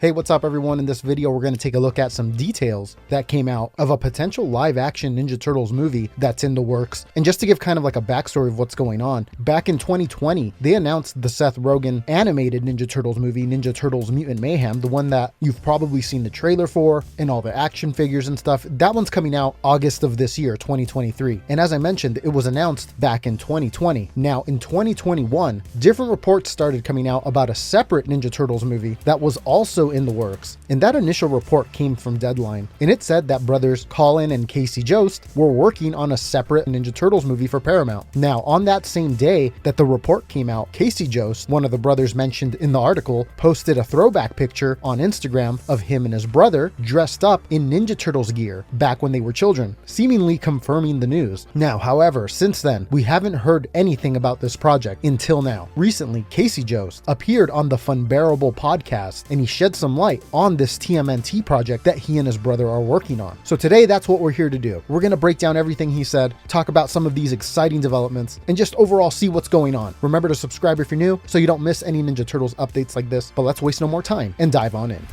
Hey, what's up everyone? In this video, we're going to take a look at some details that came out of a potential live-action Ninja Turtles movie that's in the works. And just to give kind of like a backstory of what's going on, back in 2020, they announced the Seth Rogen animated Ninja Turtles movie, Ninja Turtles Mutant Mayhem, the one that you've probably seen the trailer for and all the action figures and stuff. That one's coming out August of this year, 2023. And as I mentioned, it was announced back in 2020. Now, in 2021, different reports started coming out about a separate Ninja Turtles movie that was also in the works. And that initial report came from Deadline, and it said that brothers Colin and Casey Jost were working on a separate Ninja Turtles movie for Paramount. Now, on that same day that the report came out, Casey Jost, one of the brothers mentioned in the article, posted a throwback picture on Instagram of him and his brother dressed up in Ninja Turtles gear back when they were children, seemingly confirming the news. Now, however, since then, we haven't heard anything about this project until now. Recently, Casey Jost appeared on the Funbearable Podcast, and he shed some light on this TMNT project that he and his brother are working on. So today, that's what we're here to do. We're going to break down everything he said, talk about some of these exciting developments, and just overall see what's going on. Remember to subscribe if you're new so you don't miss any Ninja Turtles updates like this, but let's waste no more time and dive on in.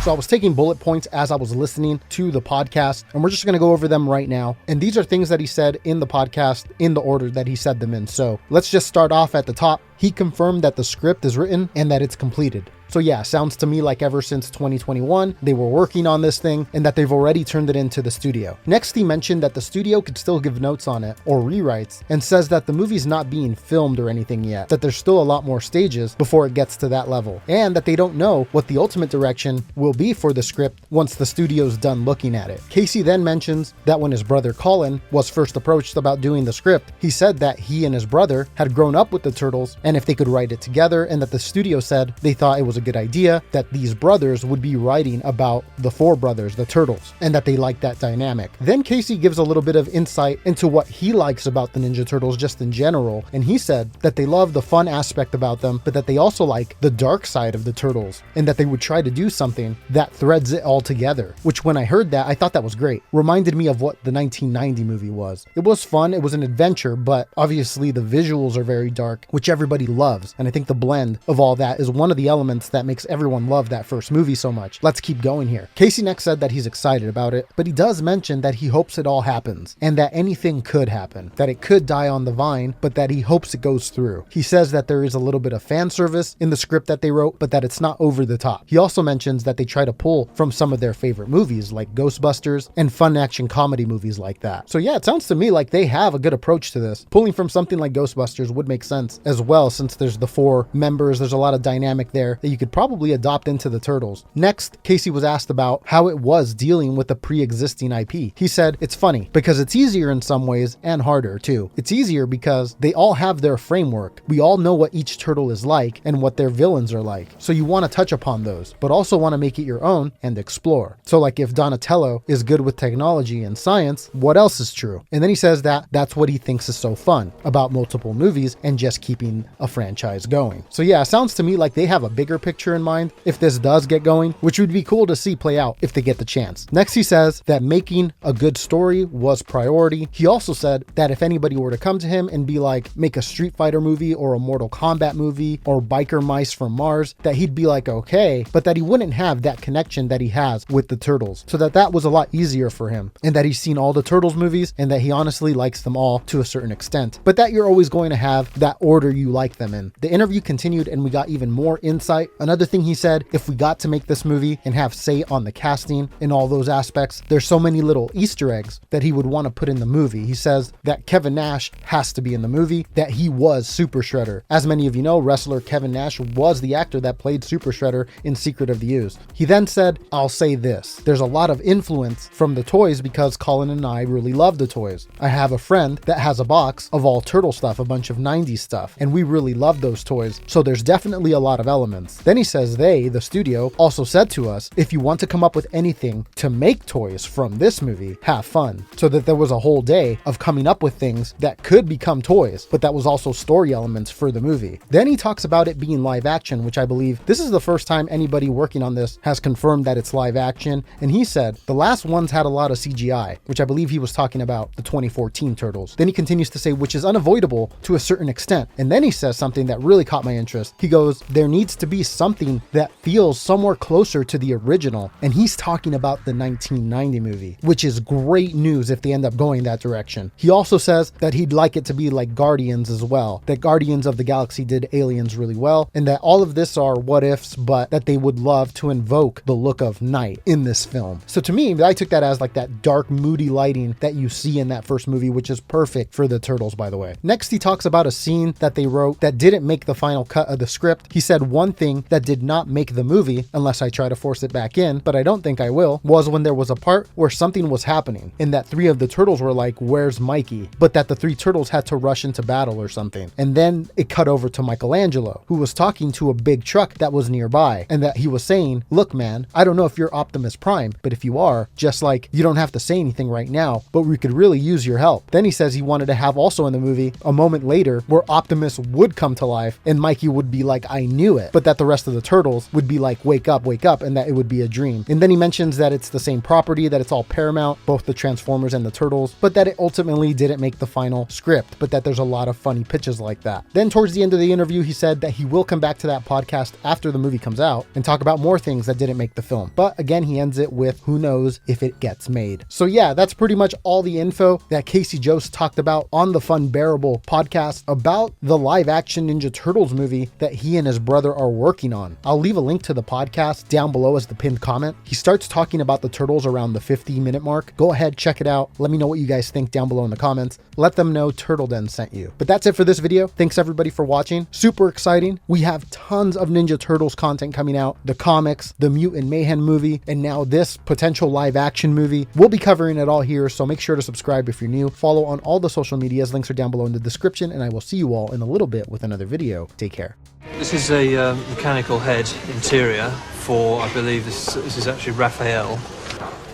So I was taking bullet points as I was listening to the podcast, and we're just going to go over them right now. And these are things that he said in the podcast in the order that he said them in. So let's just start off at the top. He confirmed that the script is written and that it's completed. So yeah, sounds to me like ever since 2021, they were working on this thing and that they've already turned it into the studio. Next, he mentioned that the studio could still give notes on it or rewrites, and says that the movie's not being filmed or anything yet, that there's still a lot more stages before it gets to that level, and that they don't know what the ultimate direction will be for the script once the studio's done looking at it. Casey then mentions that when his brother Colin was first approached about doing the script, he said that he and his brother had grown up with the Turtles and if they could write it together, and that the studio said they thought it was a good idea that these brothers would be writing about the four brothers, the Turtles, and that they liked that dynamic. Then Casey gives a little bit of insight into what he likes about the Ninja Turtles just in general, and he said that they love the fun aspect about them, but that they also like the dark side of the Turtles, and that they would try to do something that threads it all together, which when I heard that, I thought that was great. Reminded me of what the 1990 movie was. It was fun, it was an adventure, but obviously the visuals are very dark, which everybody loves, and I think the blend of all that is one of the elements that makes everyone love that first movie so much. Let's keep going here. Casey next said that he's excited about it, but he does mention that he hopes it all happens and that anything could happen, that it could die on the vine, but that he hopes it goes through. He says that there is a little bit of fan service in the script that they wrote, but that it's not over the top. He also mentions that they try to pull from some of their favorite movies like Ghostbusters and fun action comedy movies like that. So yeah, it sounds to me like they have a good approach to this. Pulling from something like Ghostbusters would make sense as well, since there's the four members, there's a lot of dynamic there that you could probably adopt into the Turtles. Next, Casey was asked about how it was dealing with a pre-existing IP. He said, it's funny because it's easier in some ways and harder too. It's easier because they all have their framework. We all know what each turtle is like and what their villains are like. So you want to touch upon those, but also want to make it your own and explore. So like if Donatello is good with technology and science, what else is true? And then he says that that's what he thinks is so fun about multiple movies and just keeping a franchise going. So yeah, it sounds to me like they have a bigger picture in mind if this does get going, which would be cool to see play out if they get the chance. Next, he says that making a good story was priority. He also said that if anybody were to come to him and be like, make a Street Fighter movie or a Mortal Kombat movie or Biker Mice from Mars, that he'd be like, okay, but that he wouldn't have that connection that he has with the Turtles. So that was a lot easier for him, and that he's seen all the Turtles movies and that he honestly likes them all to a certain extent, but that you're always going to have that order you like them in. The interview continued and we got even more insight. Another thing he said, if we got to make this movie and have say on the casting and all those aspects, there's so many little Easter eggs that he would want to put in the movie. He says that Kevin Nash has to be in the movie, that he was Super Shredder. As many of you know, wrestler Kevin Nash was the actor that played Super Shredder in Secret of the Ooze. He then said, I'll say this, there's a lot of influence from the toys because Colin and I really love the toys. I have a friend that has a box of all turtle stuff, a bunch of 90s stuff, and we really love those toys. So there's definitely a lot of elements. Then he says the studio, also said to us, if you want to come up with anything to make toys from this movie, have fun. So that there was a whole day of coming up with things that could become toys, but that was also story elements for the movie. Then he talks about it being live action, which I believe this is the first time anybody working on this has confirmed that it's live action. And he said the last ones had a lot of CGI, which I believe he was talking about the 2014 Turtles. Then he continues to say, which is unavoidable to a certain extent. And then he says something that really caught my interest. He goes, there needs to be something that feels somewhere closer to the original. And he's talking about the 1990 movie, which is great news if they end up going that direction. He also says that he'd like it to be like Guardians as well, that Guardians of the Galaxy did Aliens really well, and that all of this are what ifs, but that they would love to invoke the look of night in this film. So to me, I took that as like that dark, moody lighting that you see in that first movie, which is perfect for the Turtles, by the way. Next, he talks about a scene that they wrote that didn't make the final cut of the script. He said one thing that did not make the movie, unless I try to force it back in, but I don't think I will, was when there was a part where something was happening and that 3 of the turtles were like, where's Mikey? But that the 3 turtles had to rush into battle or something. And then it cut over to Michelangelo, who was talking to a big truck that was nearby, and that he was saying, look, man, I don't know if you're Optimus Prime, but if you are, just like, you don't have to say anything right now, but we could really use your help. Then he says he wanted to have also in the movie a moment later where Optimus would come to life and Mikey would be like, I knew it, but that the rest of the turtles would be like, wake up, and that it would be a dream. And then he mentions that it's the same property, that it's all Paramount, both the Transformers and the Turtles, but that it ultimately didn't make the final script, but that there's a lot of funny pitches like that. Then towards the end of the interview, he said that he will come back to that podcast after the movie comes out and talk about more things that didn't make the film. But again, he ends it with, who knows if it gets made. So yeah, that's pretty much all the info that Casey Jost talked about on the Funbearable podcast about the live action Ninja Turtles movie that he and his brother are working on. I'll leave a link to the podcast down below as the pinned comment. He starts talking about the Turtles around the 50-minute mark. Go ahead, check it out. Let me know what you guys think down below in the comments. Let them know Turtle Den sent you. But that's it for this video. Thanks everybody for watching. Super exciting. We have tons of Ninja Turtles content coming out. The comics, the Mutant Mayhem movie, and now this potential live action movie. We'll be covering it all here, so make sure to subscribe if you're new. Follow on all the social medias. Links are down below in the description, and I will see you all in a little bit with another video. Take care. This is a mechanical head interior for, I believe this is actually Raphael.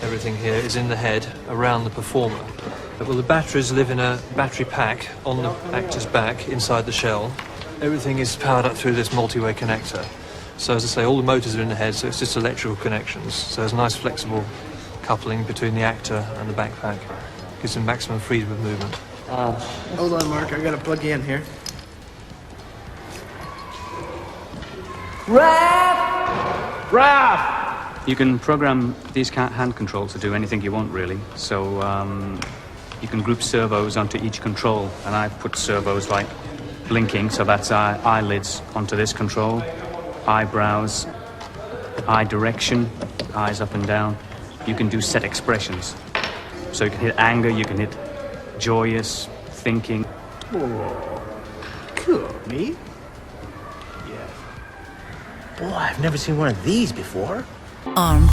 Everything here is in the head around the performer. Well, the batteries live in a battery pack on the actor's back inside the shell. Everything is powered up through this multi-way connector. So as I say, all the motors are in the head, so it's just electrical connections. So there's a nice flexible coupling between the actor and the backpack. Gives him maximum freedom of movement. Hold on, Mark, I gotta plug you in here. Raph! You can program these hand controls to do anything you want, really. So you can group servos onto each control, and I put servos like blinking, so that's eyelids onto this control, eyebrows, eye direction, eyes up and down. You can do set expressions. So you can hit anger, you can hit joyous, thinking. Oh, cool, me? Yeah. Boy, I've never seen one of these before. Armed